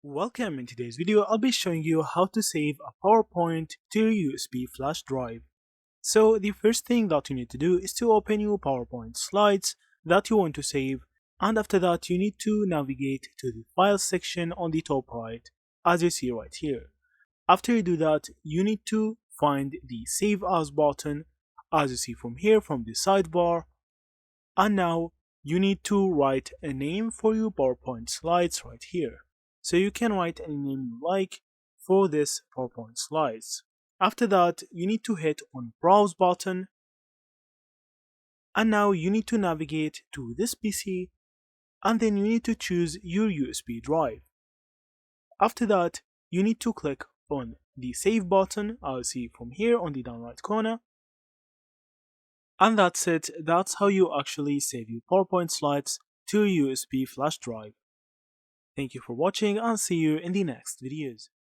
Welcome. In today's video, I'll be showing you how to save a PowerPoint to your USB flash drive. So the first thing that you need to do is to open your PowerPoint slides that you want to save, and after that you need to navigate to the file section on the top right as you see right here. After you do that, you need to find the save as button as you see from here from the sidebar, and now you need to write a name for your PowerPoint slides right here. So you can write any name you like for this PowerPoint slides. After that, you need to hit on browse button, and now you need to navigate to this PC, and then you need to choose your USB drive. After that, you need to click on the save button as see from here on the down right corner. And that's it. That's how you actually save your PowerPoint slides to your USB flash drive. Thank you for watching and see you in the next videos.